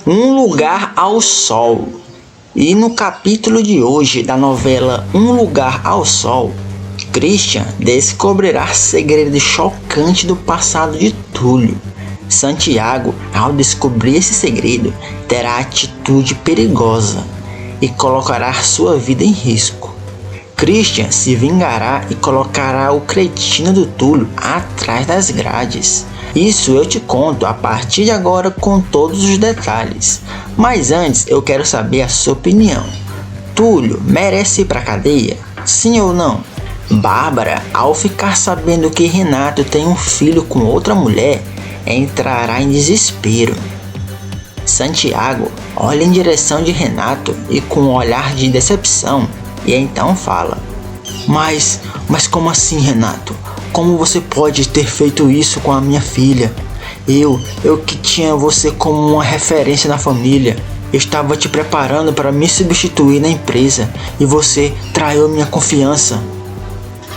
Um Lugar ao Sol. E no capítulo de hoje da novela Um Lugar ao Sol, Christian descobrirá segredo chocante do passado de Túlio. Santiago, ao descobrir esse segredo, terá atitude perigosa e colocará sua vida em risco. Christian se vingará e colocará o cretino do Túlio atrás das grades. Isso eu te conto a partir de agora com todos os detalhes. Mas antes eu quero saber a sua opinião. Túlio merece ir pra cadeia? Sim ou não? Bárbara, ao ficar sabendo que Renato tem um filho com outra mulher, entrará em desespero. Santiago olha em direção de Renato e com um olhar de decepção, e então fala: Mas como assim, Renato? Como você pode ter feito isso com a minha filha? Eu que tinha você como uma referência na família. Eu estava te preparando para me substituir na empresa e você traiu minha confiança.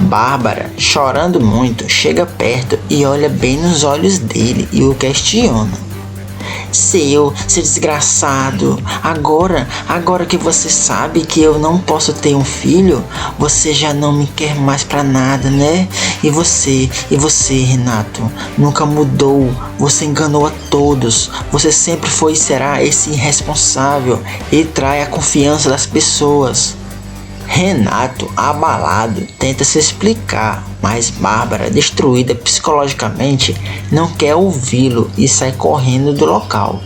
Bárbara, chorando muito, chega perto e olha bem nos olhos dele e o questiona. Seu desgraçado, agora que você sabe que eu não posso ter um filho, você já não me quer mais pra nada, né? E você, Renato, nunca mudou, você enganou a todos, você sempre foi e será esse irresponsável e trai a confiança das pessoas. Renato, abalado, tenta se explicar, mas Bárbara, destruída psicologicamente, não quer ouvi-lo e sai correndo do local.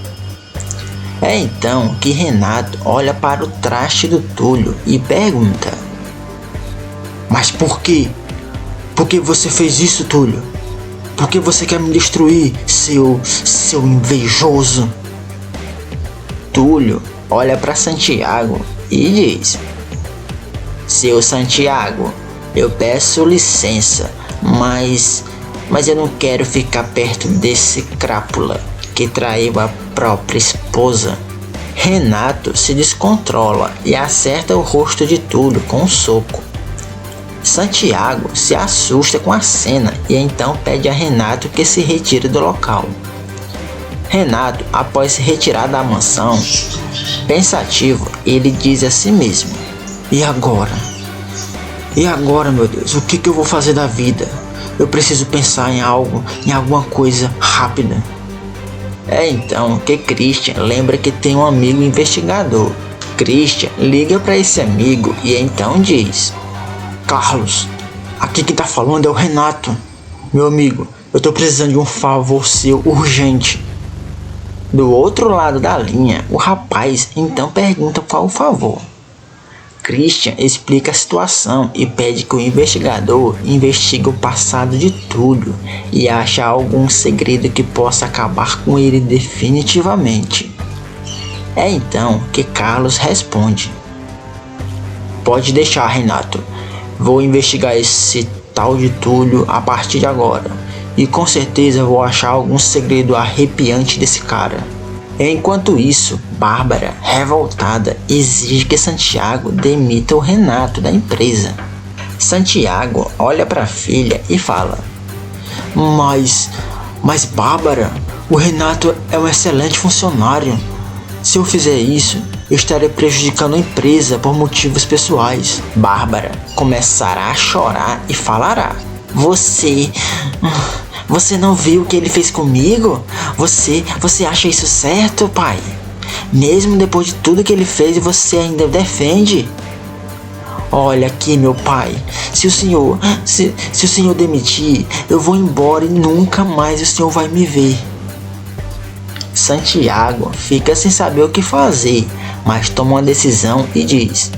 É então que Renato olha para o traste do Túlio e pergunta: Mas por quê? Por que você fez isso, Túlio? Por que você quer me destruir, seu invejoso? Túlio olha para Santiago e diz: Seu Santiago, eu peço licença, mas eu não quero ficar perto desse crápula que traiu a própria esposa. Renato se descontrola e acerta o rosto de Túlio com um soco. Santiago se assusta com a cena e então pede a Renato que se retire do local. Renato, após se retirar da mansão, pensativo, ele diz a si mesmo: E agora? E agora, meu Deus, o que eu vou fazer da vida? Eu preciso pensar em alguma coisa rápida. É então que Christian lembra que tem um amigo investigador. Christian liga para esse amigo e então diz: Carlos, aqui quem tá falando é o Renato. Meu amigo, eu tô precisando de um favor seu urgente. Do outro lado da linha, o rapaz então pergunta qual o favor. Christian explica a situação e pede que o investigador investigue o passado de Túlio e ache algum segredo que possa acabar com ele definitivamente. É então que Carlos responde: Pode deixar, Renato. Vou investigar esse tal de Túlio a partir de agora e com certeza vou achar algum segredo arrepiante desse cara. Enquanto isso, Bárbara, revoltada, exige que Santiago demita o Renato da empresa. Santiago olha para a filha e fala: Mas Bárbara, o Renato é um excelente funcionário. Se eu fizer isso, eu estarei prejudicando a empresa por motivos pessoais. Bárbara começará a chorar e falará: Você não viu o que ele fez comigo? Você acha isso certo, pai? Mesmo depois de tudo que ele fez, você ainda o defende? Olha aqui, meu pai, se o senhor demitir, eu vou embora e nunca mais o senhor vai me ver. Santiago fica sem saber o que fazer, mas toma uma decisão e diz: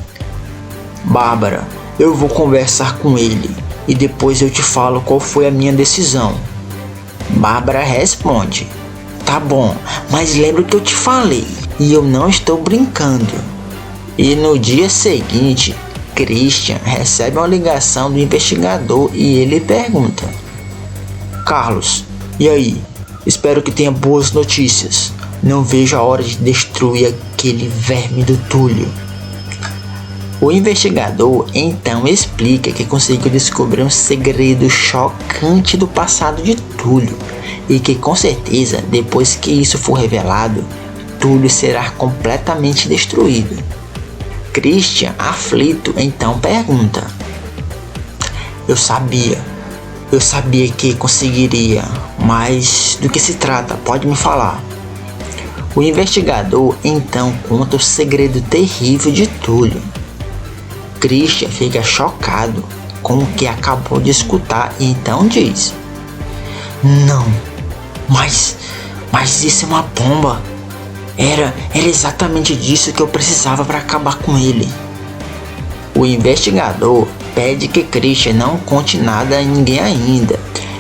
Bárbara, eu vou conversar com ele e depois eu te falo qual foi a minha decisão. Bárbara responde: Tá bom, mas lembra o que eu te falei, e eu não estou brincando. E no dia seguinte, Christian recebe uma ligação do investigador e ele pergunta: Carlos, e aí? Espero que tenha boas notícias. Não vejo a hora de destruir aquele verme do Túlio. O investigador então explica que conseguiu descobrir um segredo chocante do passado de Túlio e que com certeza, depois que isso for revelado, Túlio será completamente destruído. Christian, aflito, então pergunta: Eu sabia que conseguiria, mas do que se trata? Pode me falar. O investigador então conta o segredo terrível de Túlio. Christian fica chocado com o que acabou de escutar e então diz: Não, mas isso é uma bomba. Era exatamente disso que eu precisava para acabar com ele. O investigador pede que Christian não conte nada a ninguém ainda.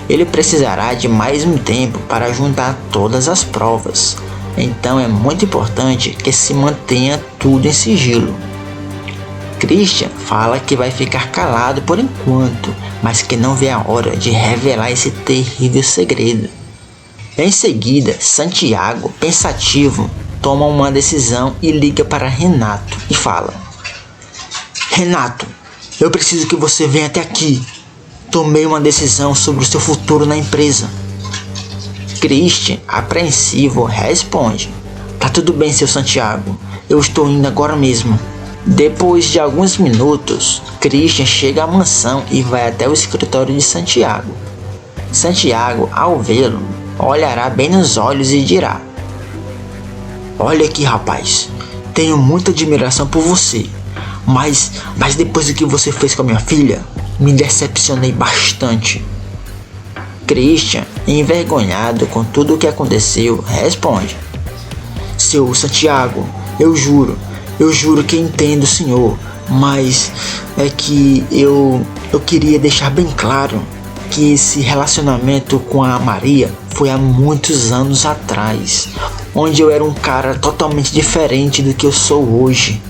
Ele precisará de mais um tempo para juntar todas as provas. Então é muito importante que se mantenha tudo em sigilo. Christian fala que vai ficar calado por enquanto, mas que não vê a hora de revelar esse terrível segredo. Em seguida, Santiago, pensativo, toma uma decisão e liga para Renato e fala: Renato, eu preciso que você venha até aqui. Tomei uma decisão sobre o seu futuro na empresa. Christian, apreensivo, responde: Tá tudo bem, seu Santiago. Eu estou indo agora mesmo. Depois de alguns minutos, Christian chega à mansão e vai até o escritório de Santiago. Santiago, ao vê-lo, olhará bem nos olhos e dirá: Olha aqui, rapaz, tenho muita admiração por você, mas depois do que você fez com a minha filha, me decepcionei bastante. Christian, envergonhado com tudo o que aconteceu, responde: Seu Santiago, eu juro que entendo o senhor, mas é que eu queria deixar bem claro que esse relacionamento com a Maria foi há muitos anos atrás, onde eu era um cara totalmente diferente do que eu sou hoje.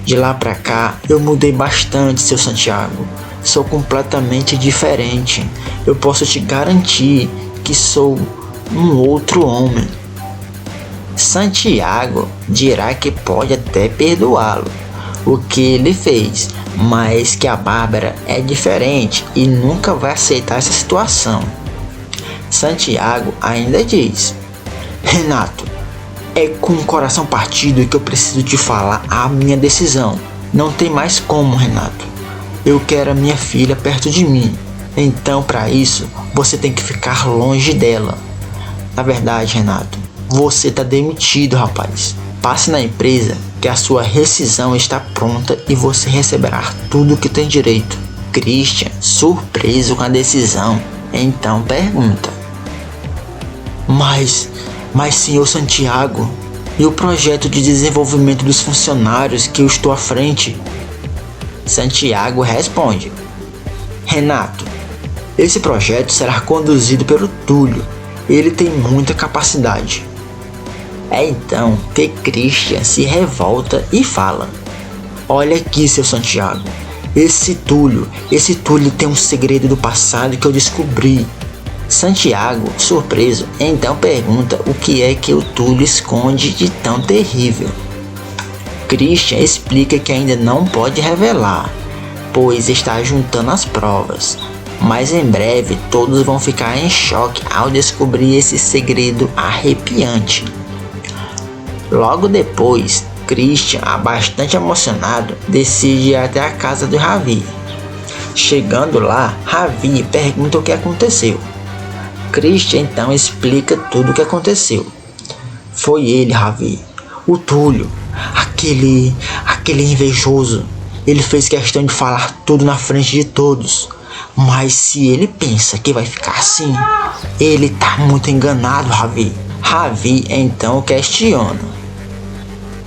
De lá pra cá, eu mudei bastante, seu Santiago. Sou completamente diferente. Eu posso te garantir que sou um outro homem. Santiago dirá que pode até perdoá-lo, o que ele fez, mas que a Bárbara é diferente e nunca vai aceitar essa situação. Santiago ainda diz: Renato, é com o coração partido que eu preciso te falar a minha decisão. Não tem mais como, Renato. Eu quero a minha filha perto de mim. Então, para isso, você tem que ficar longe dela. Na verdade, Renato, você tá demitido, rapaz. Passe na empresa que a sua rescisão está pronta e você receberá tudo o que tem direito. Christian, surpreso com a decisão, então pergunta: Mas senhor Santiago, e o projeto de desenvolvimento dos funcionários que eu estou à frente? Santiago responde: Renato, esse projeto será conduzido pelo Túlio. Ele tem muita capacidade. É então que Christian se revolta e fala: Olha aqui, seu Santiago, esse Túlio tem um segredo do passado que eu descobri. Santiago, surpreso, então pergunta o que é que o Túlio esconde de tão terrível. Christian explica que ainda não pode revelar, pois está juntando as provas, mas em breve todos vão ficar em choque ao descobrir esse segredo arrepiante. Logo depois, Christian, bastante emocionado, decide ir até a casa do Ravi. Chegando lá, Ravi pergunta o que aconteceu. Christian então explica tudo o que aconteceu. Foi ele, Ravi, o Túlio, aquele invejoso. Ele fez questão de falar tudo na frente de todos. Mas se ele pensa que vai ficar assim, ele tá muito enganado, Ravi. Ravi então questiona: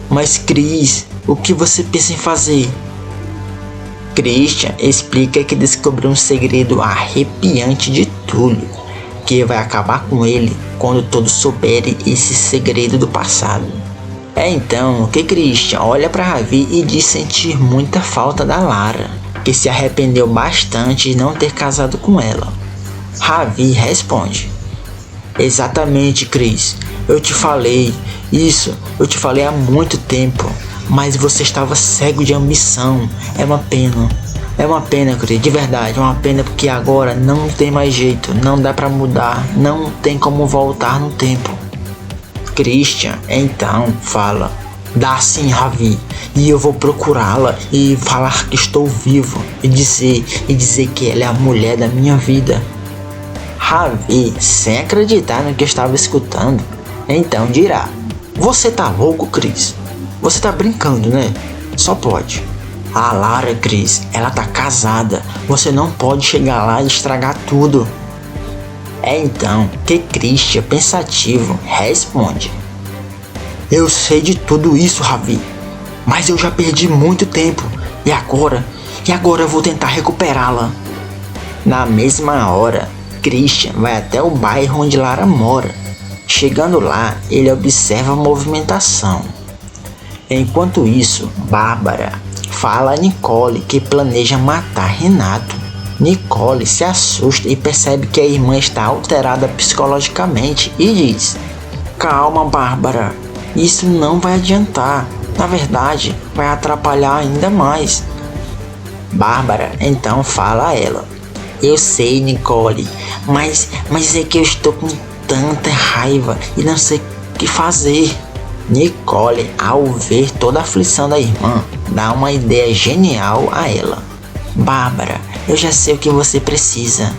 Mas Cris, o que você pensa em fazer? Christian explica que descobriu um segredo arrepiante de Túlio, que vai acabar com ele quando todos souberem esse segredo do passado. É então que Christian olha para Ravi e diz sentir muita falta da Lara, que se arrependeu bastante de não ter casado com ela. Ravi responde: Exatamente, Cris. Eu te falei isso, eu te falei há muito tempo, mas você estava cego de ambição. É uma pena, Cris, de verdade, é uma pena porque agora não tem mais jeito, não dá pra mudar, não tem como voltar no tempo. Christian então fala: dá sim, Ravi, e eu vou procurá-la e falar que estou vivo e dizer que ela é a mulher da minha vida. Ravi, sem acreditar no que estava escutando, então dirá: você tá louco, Chris? Você tá brincando, né? Só pode. A Lara, Chris, ela tá casada. Você não pode chegar lá e estragar tudo. É então que Christian, pensativo, responde: eu sei de tudo isso, Ravi, mas eu já perdi muito tempo. E agora eu vou tentar recuperá-la. Na mesma hora, Christian vai até o bairro onde Lara mora. Chegando lá, ele observa a movimentação. Enquanto isso, Bárbara fala a Nicole que planeja matar Renato. Nicole se assusta e percebe que a irmã está alterada psicologicamente e diz: calma, Bárbara, isso não vai adiantar. Na verdade, vai atrapalhar ainda mais. Bárbara então fala a ela: eu sei, Nicole, mas é que eu estou com tanta raiva e não sei o que fazer. Nicole, ao ver toda a aflição da irmã, dá uma ideia genial a ela: Bárbara, eu já sei o que você precisa.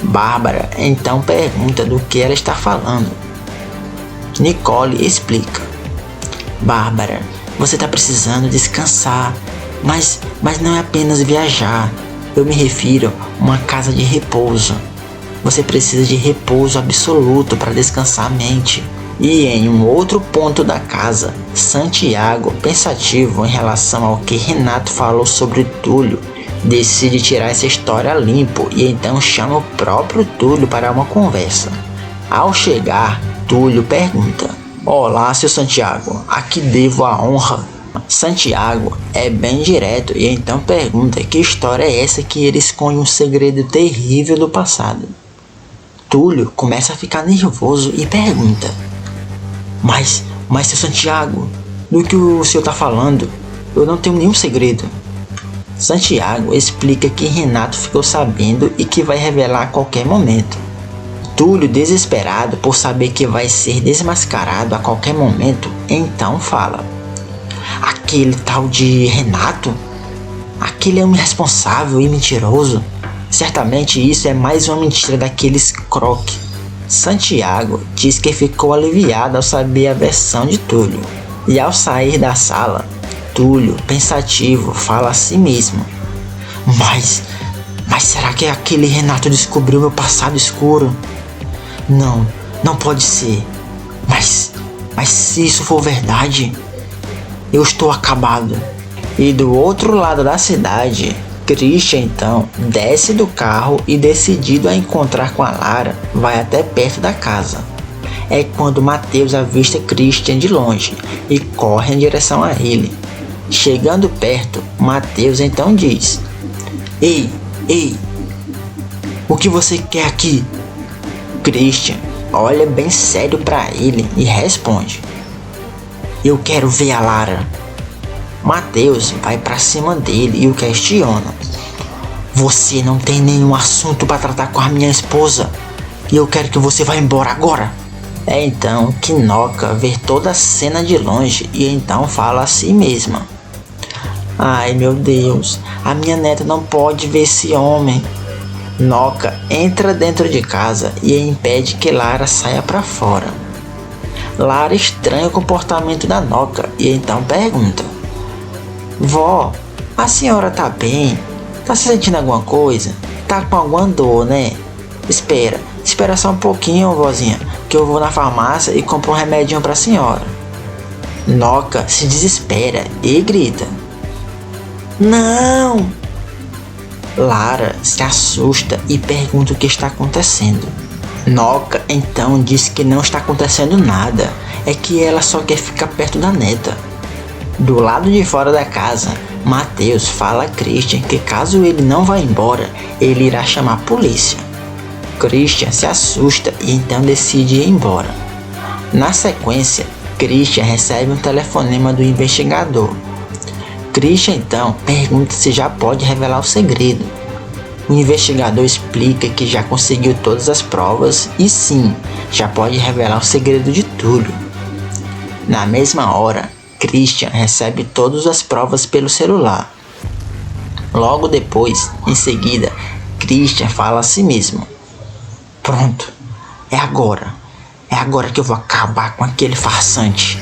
Bárbara então pergunta do que ela está falando. Nicole explica: Bárbara, você está precisando descansar, mas não é apenas viajar. Eu me refiro a uma casa de repouso. Você precisa de repouso absoluto para descansar a mente. E em um outro ponto da casa, Santiago, pensativo em relação ao que Renato falou sobre Túlio, decide tirar essa história limpo e então chama o próprio Túlio para uma conversa. Ao chegar, Túlio pergunta: olá, seu Santiago, a que devo a honra? Santiago é bem direto e então pergunta que história é essa que ele esconde um segredo terrível do passado. Túlio começa a ficar nervoso e pergunta: Mas seu Santiago, do que o senhor está falando? Eu não tenho nenhum segredo. Santiago explica que Renato ficou sabendo e que vai revelar a qualquer momento. Túlio, desesperado por saber que vai ser desmascarado a qualquer momento, então fala: aquele tal de Renato? Aquele é um irresponsável e mentiroso. Certamente isso é mais uma mentira daqueles croque. Santiago diz que ficou aliviado ao saber a versão de Túlio. E ao sair da sala, Túlio, pensativo, fala a si mesmo: Mas será que aquele Renato descobriu meu passado escuro? Não pode ser. Mas se isso for verdade, eu estou acabado. E do outro lado da cidade, Christian então desce do carro e, decidido a encontrar com a Lara, vai até perto da casa. É quando Matheus avista Christian de longe e corre em direção a ele. Chegando perto, Matheus então diz: Ei, o que você quer aqui? Christian olha bem sério para ele e responde: eu quero ver a Lara. Matheus vai para cima dele e o questiona: você não tem nenhum assunto para tratar com a minha esposa e eu quero que você vá embora agora. É então que Noca vê toda a cena de longe e então fala a si mesma: ai meu Deus, a minha neta não pode ver esse homem. Noca entra dentro de casa e impede que Lara saia para fora. Lara estranha o comportamento da Noca e então pergunta: vó, a senhora tá bem? Tá se sentindo alguma coisa? Tá com alguma dor, né? Espera só um pouquinho, vozinha, que eu vou na farmácia e compro um remedinho pra senhora. Noca se desespera e grita: não! Lara se assusta e pergunta o que está acontecendo. Noca então diz que não está acontecendo nada, é que ela só quer ficar perto da neta. Do lado de fora da casa, Matheus fala a Christian que caso ele não vá embora, ele irá chamar a polícia. Christian se assusta e então decide ir embora. Na sequência, Christian recebe um telefonema do investigador. Christian então pergunta se já pode revelar o segredo. O investigador explica que já conseguiu todas as provas e sim, já pode revelar o segredo de Túlio. Na mesma hora, Christian recebe todas as provas pelo celular. Logo depois, em seguida, Christian fala a si mesmo: pronto, é agora que eu vou acabar com aquele farsante.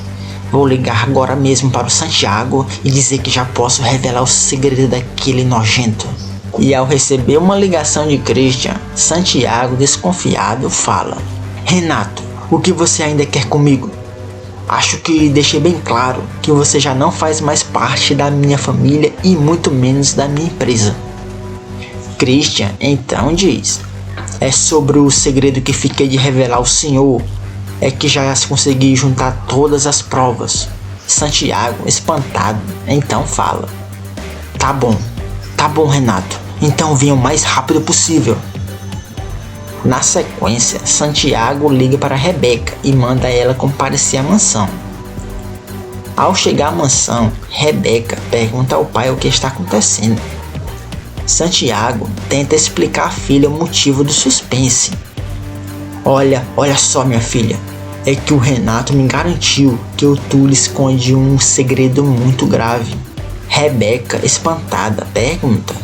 Vou ligar agora mesmo para o Santiago e dizer que já posso revelar o segredo daquele nojento. E ao receber uma ligação de Christian, Santiago, desconfiado, fala: Renato, o que você ainda quer comigo? Acho que deixei bem claro que você já não faz mais parte da minha família e muito menos da minha empresa. Christian então diz: é sobre o segredo que fiquei de revelar ao senhor. É que já consegui juntar todas as provas. Santiago, espantado, então fala: tá bom, Renato, então venha o mais rápido possível. Na sequência, Santiago liga para Rebeca e manda ela comparecer à mansão. Ao chegar à mansão, Rebeca pergunta ao pai o que está acontecendo. Santiago tenta explicar à filha o motivo do suspense. Olha só, minha filha, é que o Renato me garantiu que o Túlio esconde um segredo muito grave. Rebeca, espantada, pergunta: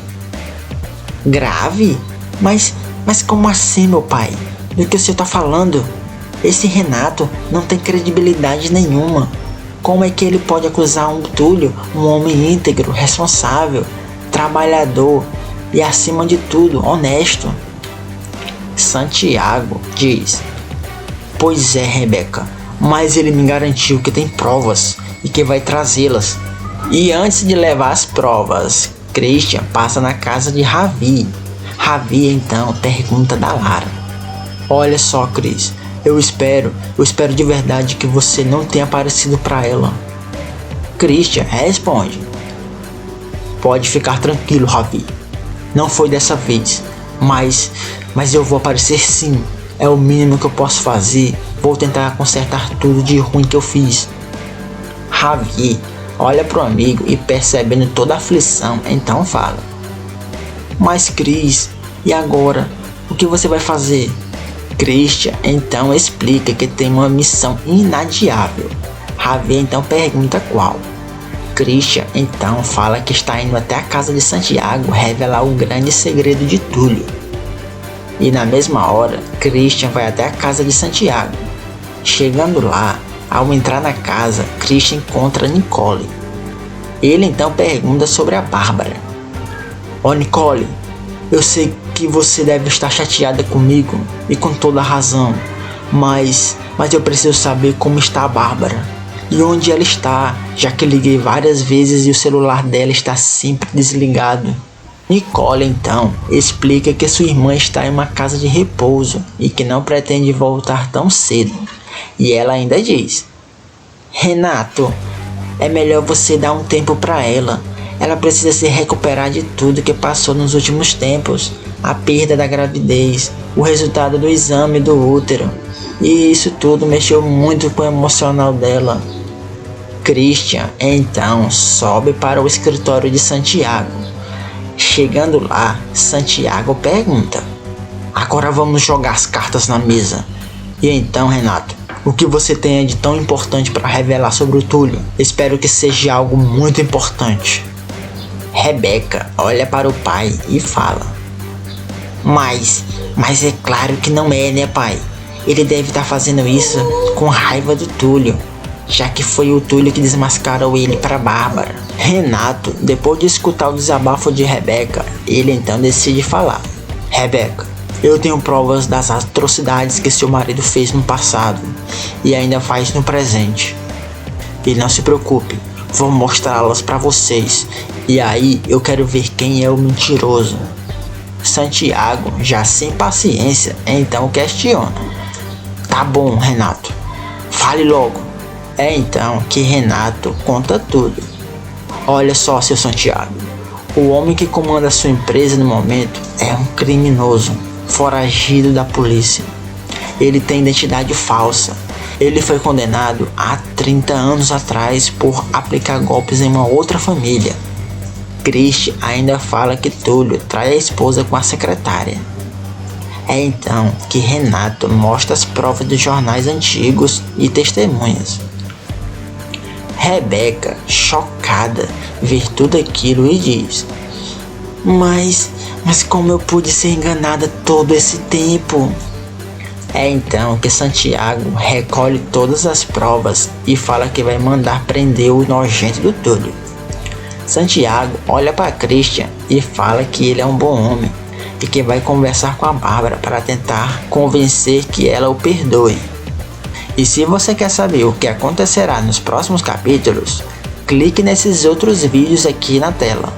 grave? Mas como assim, meu pai? Do que o senhor está falando? Esse Renato não tem credibilidade nenhuma. Como é que ele pode acusar um Túlio, um homem íntegro, responsável, trabalhador e, acima de tudo, honesto? Santiago diz: pois é, Rebeca, mas ele me garantiu que tem provas e que vai trazê-las. E antes de levar as provas, Christian passa na casa de Ravi. Ravi então pergunta da Lara: olha só, Cris, eu espero de verdade que você não tenha aparecido para ela. Christian responde: pode ficar tranquilo, Ravi, não foi dessa vez, mas eu vou aparecer sim. É o mínimo que eu posso fazer. Vou tentar consertar tudo de ruim que eu fiz. Ravi olha pro amigo e, percebendo toda a aflição, então fala: mas Cris, e agora? O que você vai fazer? Christian então explica que tem uma missão inadiável. Ravi então pergunta qual. Christian então fala que está indo até a casa de Santiago revelar o grande segredo de Túlio. E na mesma hora, Christian vai até a casa de Santiago. Chegando lá, ao entrar na casa, Christian encontra Nicole. Ele então pergunta sobre a Bárbara. Nicole, eu sei que você deve estar chateada comigo, e com toda a razão, mas eu preciso saber como está a Bárbara e onde ela está, já que liguei várias vezes e o celular dela está sempre desligado. Nicole então explica que sua irmã está em uma casa de repouso e que não pretende voltar tão cedo. E ela ainda diz: Renato, é melhor você dar um tempo para ela. Ela precisa se recuperar de tudo que passou nos últimos tempos. A perda da gravidez, o resultado do exame do útero. E isso tudo mexeu muito com o emocional dela. Christian então sobe para o escritório de Santiago. Chegando lá, Santiago pergunta: agora vamos jogar as cartas na mesa. E então, Renato, o que você tem de tão importante para revelar sobre o Túlio? Espero que seja algo muito importante. Rebeca olha para o pai e fala: Mas é claro que não é, né, pai? Ele deve estar fazendo isso com raiva do Túlio, já que foi o Túlio que desmascarou ele para Bárbara. Renato, depois de escutar o desabafo de Rebeca, ele então decide falar: Rebeca, eu tenho provas das atrocidades que seu marido fez no passado e ainda faz no presente. E não se preocupe, vou mostrá-las para vocês, e aí eu quero ver quem é o mentiroso. Santiago, já sem paciência, então questiona: tá bom, Renato, fale logo. É então que Renato conta tudo. Olha só, seu Santiago, o homem que comanda a sua empresa no momento é um criminoso, foragido da polícia. Ele tem identidade falsa. Ele foi condenado há 30 anos atrás por aplicar golpes em uma outra família. Christian ainda fala que Túlio trai a esposa com a secretária. É então que Renato mostra as provas dos jornais antigos e testemunhas. Rebeca, chocada, vê tudo aquilo e diz: Mas como eu pude ser enganada todo esse tempo? É então que Santiago recolhe todas as provas e fala que vai mandar prender o nojento do Túlio. Santiago olha para Christian e fala que ele é um bom homem e que vai conversar com a Bárbara para tentar convencer que ela o perdoe. E se você quer saber o que acontecerá nos próximos capítulos, clique nesses outros vídeos aqui na tela.